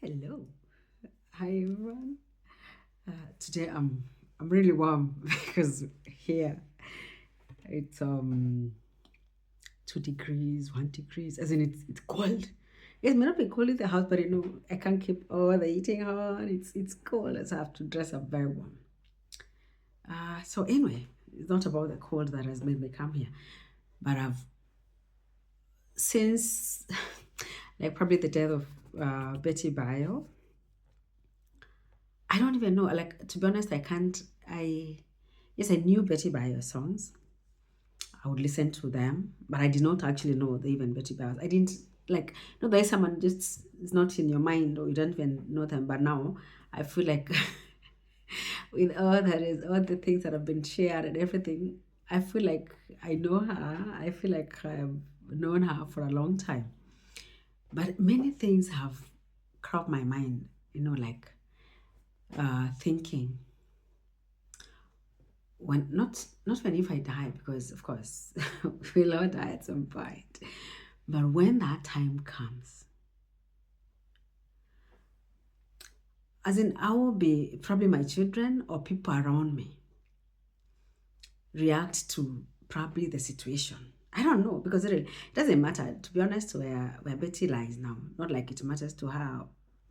Hello. Hi everyone. Today I'm really warm because here it's 2 degrees, 1 degrees, as in it's cold. It may not be cold in the house, but I can't keep all the heating on. It's cold, so I have to dress up very warm. So anyway, it's not about the cold that has made me come here, but I've since like probably the death of Betty Bio. I don't even know. Like, to be honest, I can't. Yes, I knew Betty Bayo songs. I would listen to them, but I did not actually know the even Betty Bayo. I didn't like. No, there's someone just is not in your mind, or you don't even know them. But now I feel like with all the things that have been shared and everything, I feel like I know her. I feel like I've known her for a long time. But many things have crossed my mind. Like thinking when not when if I die, because of course we'll all die at some point. But when that time comes, as in I will be probably my children or people around me react to probably the situation. I don't know because it doesn't matter, to be honest, where Betty lies now. Not like it matters to her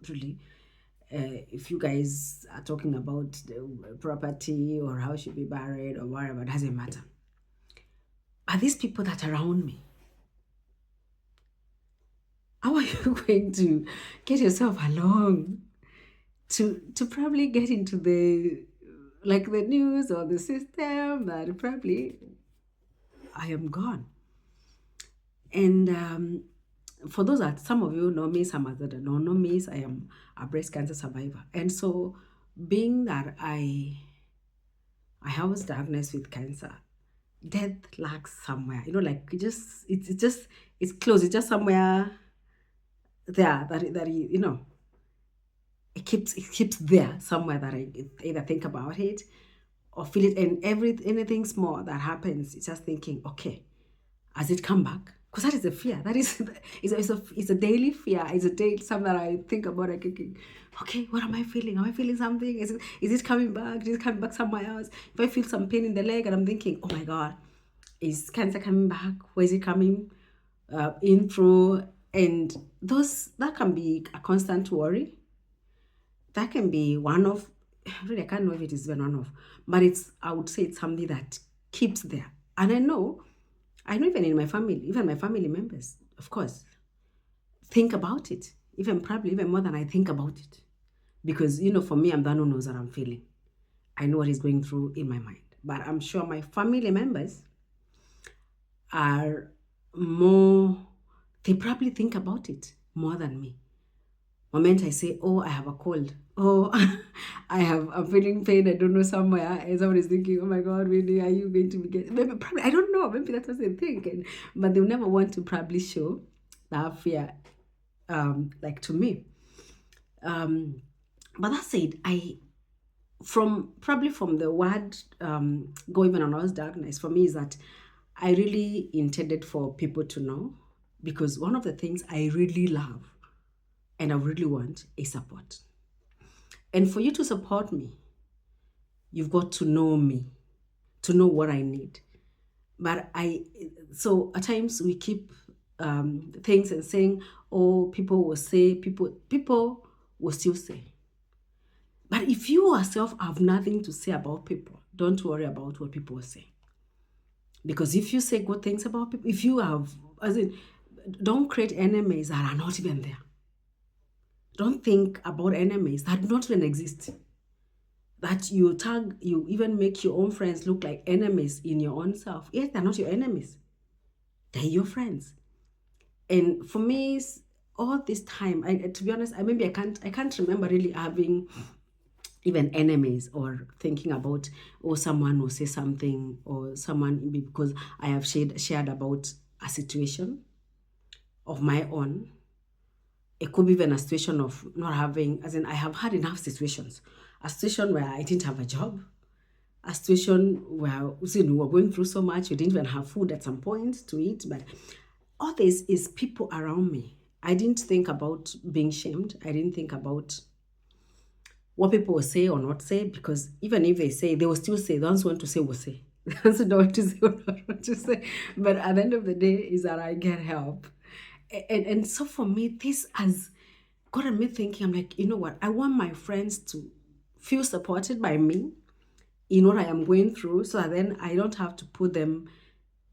really. If you guys are talking about the property or how she'll be buried or whatever, it doesn't matter. Are these people that are around me? How are you going to get yourself along to probably get into the news or the system that probably I am gone? And for those that some of you know me, some others that don't know me, I am a breast cancer survivor. And so being that I was diagnosed with cancer, death lacks somewhere. Like it's close. It's just somewhere there that it keeps there somewhere that I either think about it or feel it, and anything small that happens, it's just thinking, okay, has it come back? Because that is a fear. That is it's a daily fear. It's a day something that I think about. Like thinking, okay, what am I feeling? Am I feeling something? Is it coming back? Is it coming back somewhere else? If I feel some pain in the leg and I'm thinking, oh my god, is cancer coming back? Where is it coming in through? And those that can be a constant worry. That can be one of, really, I can't know if it is even one of, but I would say it's something that keeps there. And I know even my family members, of course, think about it, even probably even more than I think about it. Because, for me, I'm the one who knows what I'm feeling. I know what is going through in my mind. But I'm sure my family members are more, they probably think about it more than me. Moment I say, oh, I have a cold. Oh, I'm feeling pain. I don't know somewhere. And someone is thinking, oh my God, really, are you going to be getting, maybe, probably, I don't know. Maybe that's what they think. But they'll never want to probably show that fear, like to me. But that said, from the word, going on us darkness, for me is that I really intended for people to know, because one of the things I really love and I really want is support. And for you to support me, you've got to know me, to know what I need. But so at times we keep things and saying, oh, people will say, people will still say. But if you yourself have nothing to say about people, don't worry about what people will say. Because if you say good things about people, if you have, as in, don't create enemies that are not even there. Don't think about enemies that do not even exist. That you even make your own friends look like enemies in your own self. Yes, they're not your enemies. They're your friends. And for me, all this time, to be honest, I can't remember really having even enemies or thinking about, or someone will say something or someone, because I have shared about a situation of my own. It could be even a situation of not having, as in I have had enough situations. A situation where I didn't have a job, a situation where we were going through so much, we didn't even have food at some point to eat. But all this is people around me. I didn't think about being shamed. I didn't think about what people will say or not say, because even if they say, they will still say. The ones who want to say will say. The ones who don't want to say will not want to say. But at the end of the day, is that I get help. And so for me, this has gotten me thinking. I'm like, you know what? I want my friends to feel supported by me in what I am going through, so that then I don't have to put them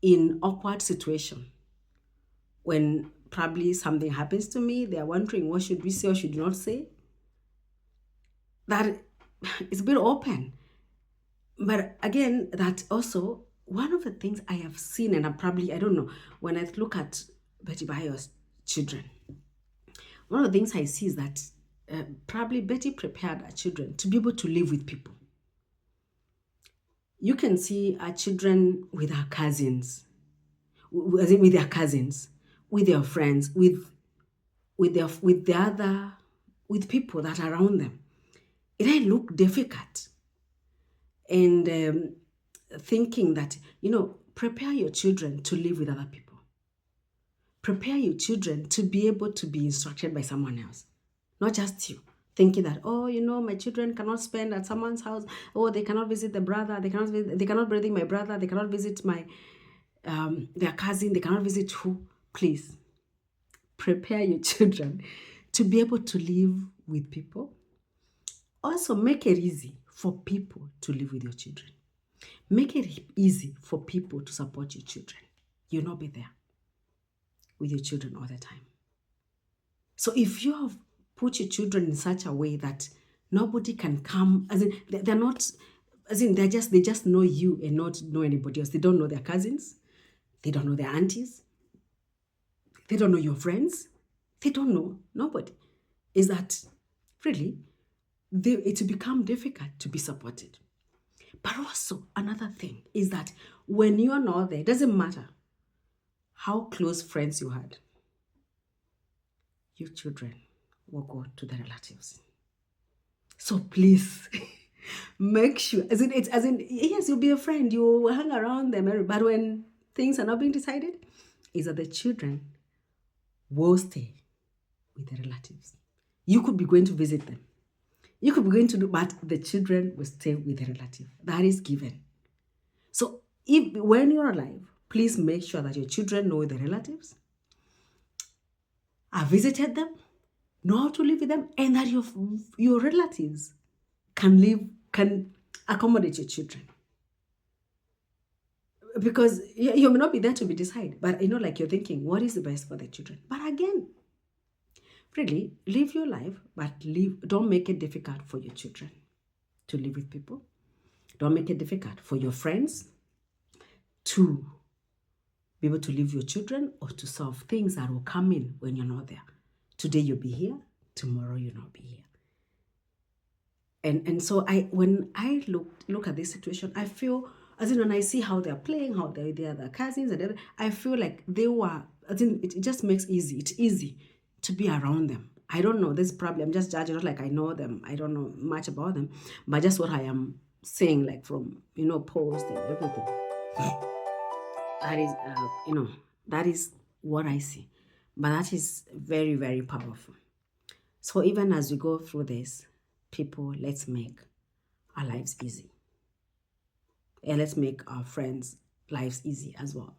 in awkward situation when probably something happens to me. They are wondering what should we say or should not say. That it's a bit open. But again, that also one of the things I have seen, and I don't know, when I look at Betty Bayo's children, one of the things I see is that probably Betty prepared her children to be able to live with people. You can see our children with our cousins, with their cousins, with their friends, with people that are around them. It might look difficult, and thinking that, prepare your children to live with other people. Prepare your children to be able to be instructed by someone else, not just you. Thinking that, my children cannot spend at someone's house. Oh, they cannot visit the brother. They cannot visit my brother. They cannot visit my their cousin. They cannot visit who. Please prepare your children to be able to live with people. Also, make it easy for people to live with your children. Make it easy for people to support your children. You'll not be there with your children all the time. So if you have put your children in such a way that nobody can come, as in they're not, as in they just know you and not know anybody else. They don't know their cousins. They don't know their aunties. They don't know your friends. They don't know nobody. Is that really, it will become difficult to be supported. But also another thing is that when you're not there, it doesn't matter how close friends you had, your children will go to the relatives. So please make sure, yes, you'll be a friend, you hang around them, but when things are not being decided, is that the children will stay with the relatives. You could be going to visit them. You could be going to do, but the children will stay with the relative. That is given. So when you're alive, please make sure that your children know the relatives, have visited them, know how to live with them, and that your relatives can accommodate your children. Because you may not be there to be decided, but like you're thinking, what is the best for the children? But again, really, live your life, but don't make it difficult for your children to live with people. Don't make it difficult for your friends to be able to live with your children or to solve things that will come in when you're not there. Today you'll be here, tomorrow you'll not be here. And so when I look at this situation, I feel, as in when I see how they're playing, how they are their cousins, and I feel like they were, it just makes it's easy to be around them. I don't know, this probably, I'm just judging, not like I know them, I don't know much about them, but just what I am saying, like from, posts and everything. That is, that is what I see. But that is very, very powerful. So even as we go through this, people, let's make our lives easy. And let's make our friends' lives easy as well.